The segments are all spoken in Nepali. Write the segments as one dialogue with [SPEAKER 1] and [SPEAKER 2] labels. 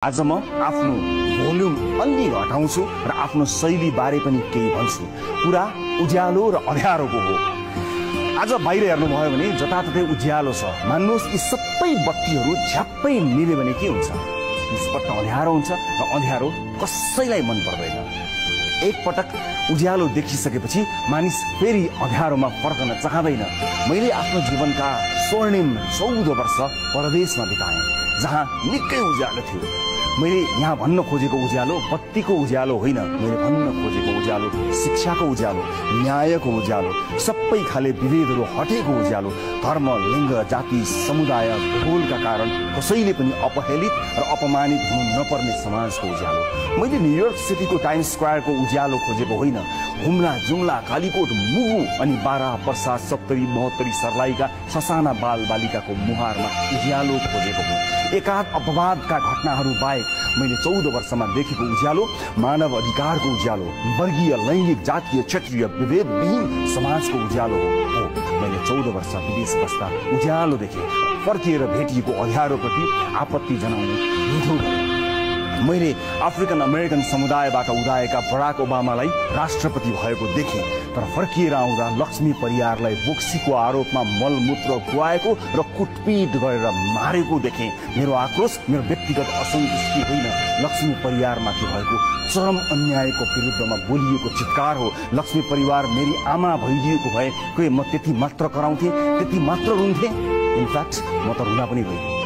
[SPEAKER 1] आज म आफ्नो भोल्युम अलि घटाउँछु र आफ्नो शैली बारे पनि केही भन्छु। कुरा उज्यालो र अँध्यारोको हो। आज बाहिर हेर्नुभयो भने जताततै उज्यालो छ। मान्नुहोस् यी सबै बत्तीहरू झ्याप्पै निले भने के हुन्छ? निष्पट्ट अँध्यारो हुन्छ र अँध्यारो कसैलाई मन पर्दैन। एकपटक उज्यालो देखिसकेपछि मानिस फेरि अँध्यारोमा फर्कन चाहँदैन। मैले आफ्नो जीवनका स्वर्णिम 14 वर्ष परदेशमा बिताएँ, जहाँ निकै उज्यालो थियो। मैले यहाँ भन्न खोजेको उज्यालो बत्तीको उज्यालो होइन, मैले भन्न खोजेको उज्यालो शिक्षाको उज्यालो, न्यायको उज्यालो, सबै खाले विभेदहरू हटेको उज्यालो, धर्म, लिङ्ग, जाति, समुदाय, भूगोलका कारण कसैले पनि अपहेलित र अपमानित हुनु नपर्ने समाजको उज्यालो। मैले न्युयोर्क सिटीको टाइम्स स्क्वायरको उज्यालो खोजेको होइन, हुम्ला, जुम्ला, कालीकोट, मुगु अनि बारा, पर्सा, 70, 72 सर्लाहीका ससाना बाल बालिकाको मुहारमा उज्यालो खोजेको हो। एकाध अपवादका घटनाहरू बाहेक मैले 14 वर्षमा देखेको उज्यालो मानव अधिकारको उज्यालो, वर्गीय, लैङ्गिक, जातीय, क्षेत्रीय विभेदविहीन समाजको उज्यालो हो। मैले 14 वर्ष विदेश बस्दा उज्यालो देखेँ। फर्किएर भेटिएको अँध्यारोप्रति आपत्ति जनाउने रुधो गरेँ। मैले अफ्रिकन अमेरिकन समुदायबाट उदाएका बराक ओबामालाई राष्ट्रपति भएको देखेँ, तर फर्किएर आउँदा लक्ष्मी परियारलाई बोक्सीको आरोपमा मलमूत्र खुवाएको र कुटपिट गरेर मारेको देखेँ। मेरो आक्रोश मेरो व्यक्तिगत असन्तुष्टि होइन, लक्ष्मी परियारमाथि भएको चरम अन्यायको विरुद्धमा बोलिएको चित्कार हो। लक्ष्मी परिवार मेरी आमा भइदिएको भए के म त्यति मात्र कराउँथेँ, त्यति मात्र रुन्थेँ? इनफ्याक्ट म त रुन पनि गएँ।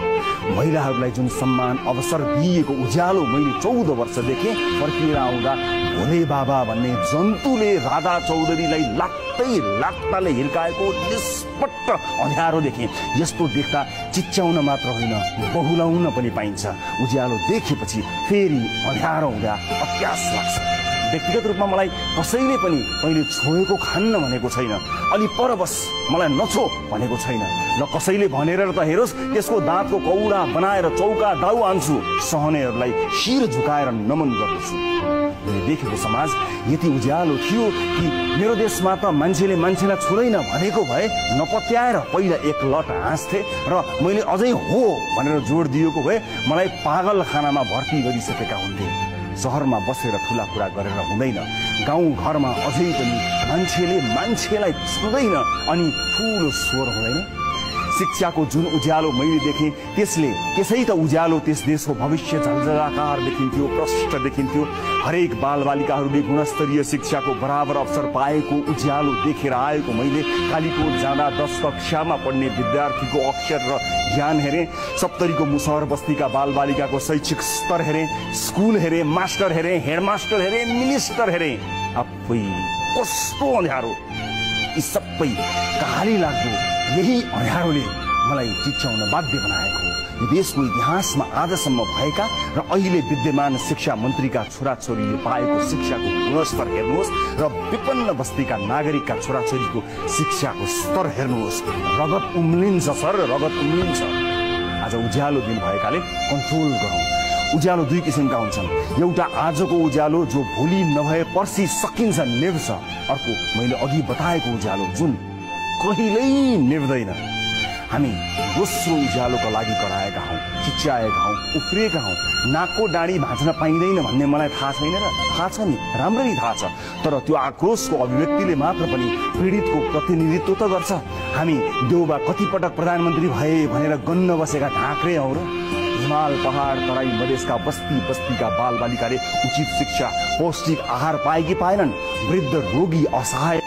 [SPEAKER 1] महिलाहरूलाई जुन सम्मान अवसर दिइएको उज्यालो मैले 14 वर्ष देखेँ। फर्किएर आउँदा भोले बाबा भन्ने जन्तुले राधा चौधरीलाई लात्ताले हिर्काएको निष्पट्ट अँध्यारो देखेँ। यस्तो देख्दा चिच्याउन मात्र होइन, बहुलाउन पनि पाइन्छ। उज्यालो देखेपछि फेरि अँध्यारो हुँदा अत्यास लाग्छ। व्यक्तिगत रूपमा मलाई कसैले पनि पहिले छोएको खान्न भनेको छैन, अलि पर बस मलाई नछो भनेको छैन, र कसैले भनेर त हेरोस् त्यसको दाँतको कौडा बनाएर चौका दाउ आन्छु। सहनेहरूलाई शिर झुकाएर नमन गर्दछु। मैले देखेको समाज यति उज्यालो थियो कि मेरो देशमा त मान्छेले मान्छेलाई छुँदैन भनेको भए नपत्याएर पहिला एक लट हाँस्थे र मैले अझै हो भनेर जोड दिएको भए मलाई पागलखानामा भर्ती गरिसकेका हुन्थे। सहरमा बसेर ठुला कुरा गरेर हुँदैन, गाउँ घरमा अझै पनि मान्छेले मान्छेलाई छुँदैन अनि ठुलो स्वर हुँदैन। शिक्षाको जुन उज्यालो मैले देखेँ त्यसै त उज्यालो त्यस देशको भविष्य झल्झलाकार देखिन्थ्यो, प्रष्ट देखिन्थ्यो। हरेक बालबालिकाहरूले गुणस्तरीय शिक्षाको बराबर अवसर पाएको उज्यालो देखेर आएको मैले कालीकोट जाँदा 10 कक्षामा पढ्ने विद्यार्थीको अक्षर र ज्ञान हेरेँ, 70 को मुसहर बस्तीका बालबालिकाको शैक्षिक स्तर हेरेँ, स्कुल हेरेँ, मास्टर हेरेँ, हेडमास्टर हेरेँ, मिनिस्टर हेरेँ। आफै कस्तो अँध्यारो! यी सबै कहाली लाग्दो यही अँध्यारोले मलाई चिच्याउन बाध्य बनाएको हो। यो देशको इतिहासमा आजसम्म भएका र अहिले विद्यमान शिक्षा मन्त्रीका छोराछोरीले पाएको शिक्षाको गुणस्तर हेर्नुहोस् र विपन्न बस्तीका नागरिकका छोराछोरीको शिक्षाको स्तर हेर्नुहोस्। रगत उम्लिन्छ सर, रगत उम्लिन्छ। आज उज्यालो दिन भएकाले कन्ट्रोल गरौँ। उज्यालो दुई किसिमका हुन्छन्। एउटा आजको उज्यालो जो भोलि नभए पर्सि सकिन्छ, निभ्छ। अर्को मैले अघि बताएको उज्यालो जुन कहिल्यै निभ्दैन। हामी दोस्रो उज्यालोको लागि कराएका हौँ, चिच्याएका हौँ, उफ्रिएका हौँ। नाकको डाँडी भाँच्न पाइँदैन भन्ने मलाई थाहा छैन र? थाहा छ नि, राम्ररी थाहा छ। तर त्यो आक्रोशको अभिव्यक्तिले मात्र पनि पीडितको प्रतिनिधित्व त गर्छ। हामी देउबा कतिपटक प्रधानमन्त्री भए भनेर गन्न बसेका ढाक्रे हौँ र? हिमाल, पहाड, तराई, मधेसका बस्तीका बालबालिकाले उचित शिक्षा, पौष्टिक आहार पाए कि पाएनन्? वृद्ध, रोगी, असहाय